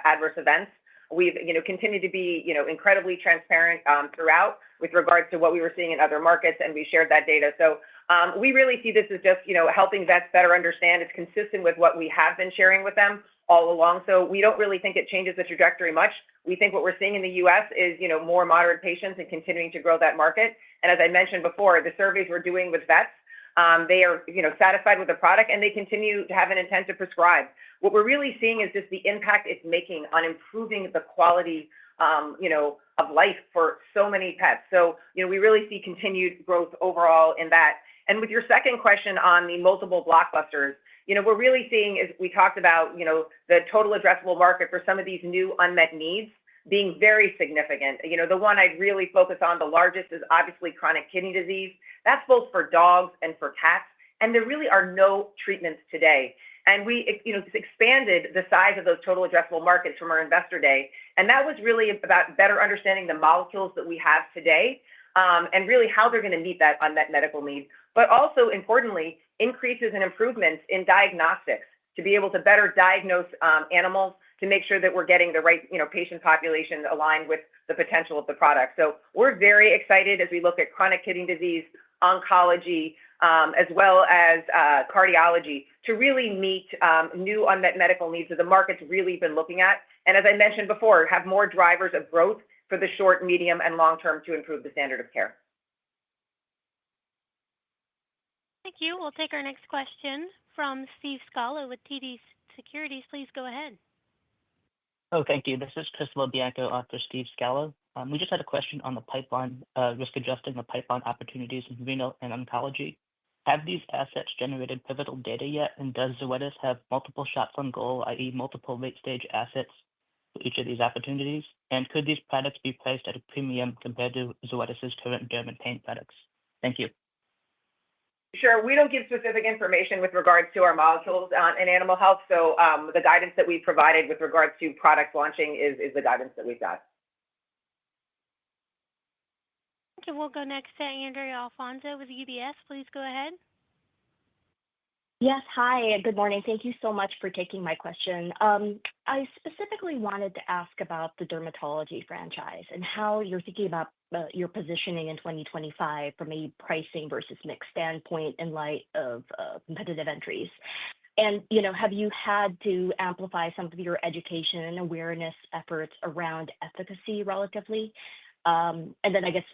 adverse events. We've continued to be incredibly transparent throughout with regards to what we were seeing in other markets, and we shared that data. So we really see this as just helping vets better understand. It's consistent with what we have been sharing with them all along. So we don't really think it changes the trajectory much. We think what we're seeing in the U.S. is more moderate patients and continuing to grow that market. And as I mentioned before, the surveys we're doing with vets, they are satisfied with the product, and they continue to have an intent to prescribe. What we're really seeing is just the impact it's making on improving the quality of life for so many pets. So we really see continued growth overall in that. And with your second question on the multiple blockbusters, we're really seeing, as we talked about, the total addressable market for some of these new unmet needs being very significant. The one I'd really focus on, the largest, is obviously chronic kidney disease. That's both for dogs and for cats, and there really are no treatments today. And we expanded the size of those total addressable markets from our investor day, And that was really about better understanding the molecules that we have today and really how they're going to meet that unmet medical need, but also importantly, increases and improvements in diagnostics to be able to better diagnose animals to make sure that we're getting the right patient population aligned with the potential of the product. So we're very excited as we look at chronic kidney disease, oncology, as well as cardiology to really meet new unmet medical needs that the market's really been looking at. And as I mentioned before, have more drivers of growth for the short, medium, and long term to improve the standard of care. Thank you. We'll take our next question from Steve Scala with TD Securities. Please go ahead. Oh, thank you. This is Chris LoBianco after Steve Scala. We just had a question on the pipeline, risk adjusting the pipeline opportunities in renal and oncology. Have these assets generated pivotal data yet? And does Zoetis have multiple shots on goal, i.e. multiple late-stage assets for each of these opportunities? And could these products be priced at a premium compared to Zoetis's current derm and pain products? Thank you. Sure. We don't give specific information with regards to our molecules in animal health. So the guidance that we provided with regards to product launching is the guidance that we've got. Okay, we'll go next to Andrea Alfonso with UBS. Please go ahead. Yes, hi, good morning. Thank you so much for taking my question. I specifically wanted to ask about the dermatology franchise and how you're thinking about your positioning in 2025 from a pricing versus mix standpoint in light of competitive entries. And, have you had to amplify some of your education and awareness efforts around efficacy relatively? And then I guess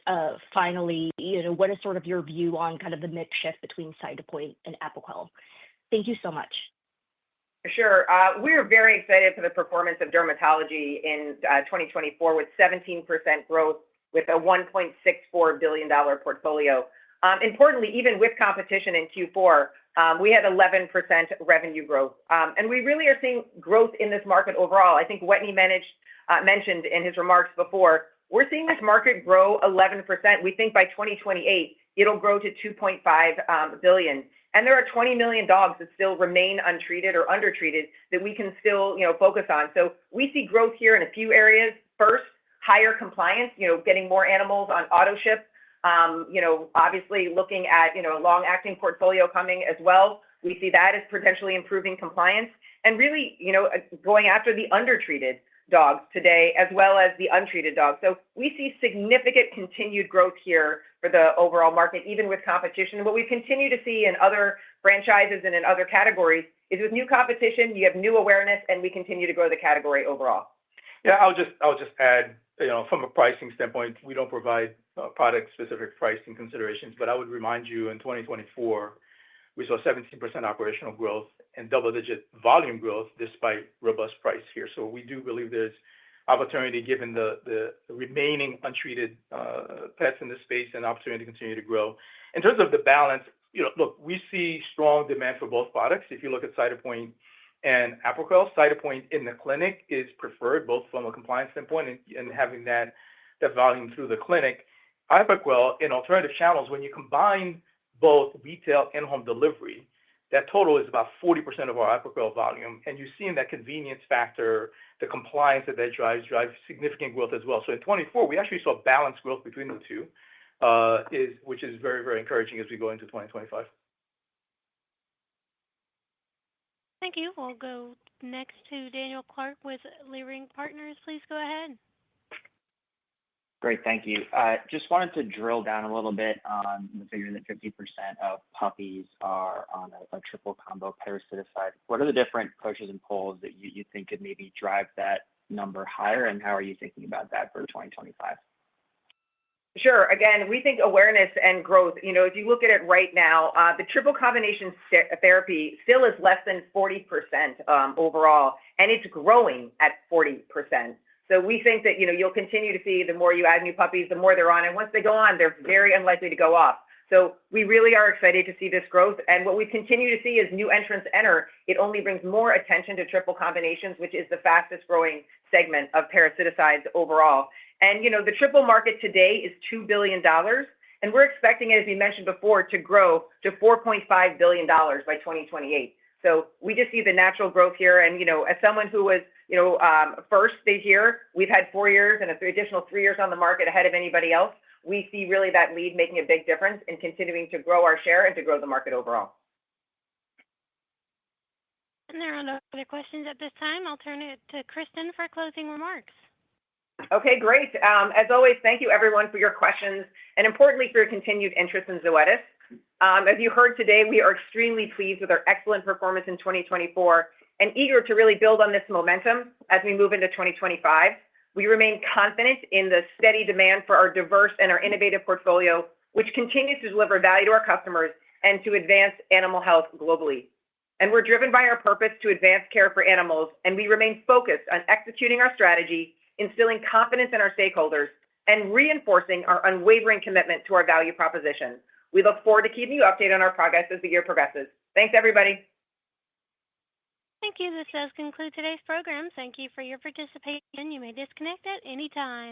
finally, what is sort of your view on kind of the mix shift between Cytopoint and Apoquel? Thank you so much. Sure. We're very excited for the performance of dermatology in 2024 with 17% growth with a $1.64 billion portfolio. Importantly, even with competition in Q4, we had 11% revenue growth. And we really are seeing growth in this market overall. I think Wetteny mentioned in his remarks before, we're seeing this market grow 11%. We think by 2028, it'll grow to $2.5 billion. And there are 20 million dogs that still remain untreated or undertreated that we can still, focus on. So we see growth here in a few areas. First, higher compliance, getting more animals on auto ship. Obviously looking at, a long-acting portfolio coming as well. We see that as potentially improving compliance and really, going after the undertreated dogs today as well as the untreated dogs. So we see significant continued growth here for the overall market, even with competition. What we continue to see in other franchises and in other categories is with new competition, you have new awareness, and we continue to grow the category overall. Yeah, I'll just add, from a pricing standpoint, we don't provide product-specific pricing considerations, but I would remind you in 2024, we saw 17% operational growth and double-digit volume growth despite robust price here. So we do believe there's opportunity given the remaining untreated pets in this space and opportunity to continue to grow. In terms of the balance, look, we see strong demand for both products. If you look at Cytopoint and Apoquel, Cytopoint in the clinic is preferred both from a compliance standpoint and having that volume through the clinic. Apoquel in alternative channels, when you combine both retail and home delivery, that total is about 40% of our Apoquel volume. And you're seeing that convenience factor, the compliance that drives significant growth as well. So in 24, we actually saw balanced growth between the two, which is very, very encouraging as we go into 2025. Thank you. We'll go next to Daniel Clark with Leerink Partners. Please go ahead. Great, thank you. Just wanted to drill down a little bit on the figure that 50% of puppies are on a triple combo parasiticide. What are the different pushes and pulls that you think could maybe drive that number higher, and how are you thinking about that for 2025? Sure. Again, we think awareness and growth, if you look at it right now, the triple combination therapy still is less than 40% overall, and it's growing at 40%. So we think that, you'll continue to see the more you add new puppies, the more they're on. And once they go on, they're very unlikely to go off. So we really are excited to see this growth. And what we continue to see as new entrants enter, it only brings more attention to triple combinations, which is the fastest growing segment of parasiticides overall. And, the triple market today is $2 billion. And we're expecting it, as we mentioned before, to grow to $4.5 billion by 2028. So we just see the natural growth here. And, as someone who was, first this year. We've had 4 years and an additional 3 years on the market ahead of anybody else. We see really that lead making a big difference in continuing to grow our share and to grow the market overall. And there are no other questions at this time. I'll turn it to Kristen for closing remarks. Okay, great. As always, thank you everyone for your questions and importantly for your continued interest in Zoetis. As you heard today, we are extremely pleased with our excellent performance in 2024 and eager to really build on this momentum as we move into 2025. We remain confident in the steady demand for our diverse and our innovative portfolio, which continues to deliver value to our customers and to advance animal health globally. And we're driven by our purpose to advance care for animals, and we remain focused on executing our strategy, instilling confidence in our stakeholders, and reinforcing our unwavering commitment to our value proposition. We look forward to keeping you updated on our progress as the year progresses. Thanks, everybody. Thank you. This does conclude today's program. Thank you for your participation. You may disconnect at any time.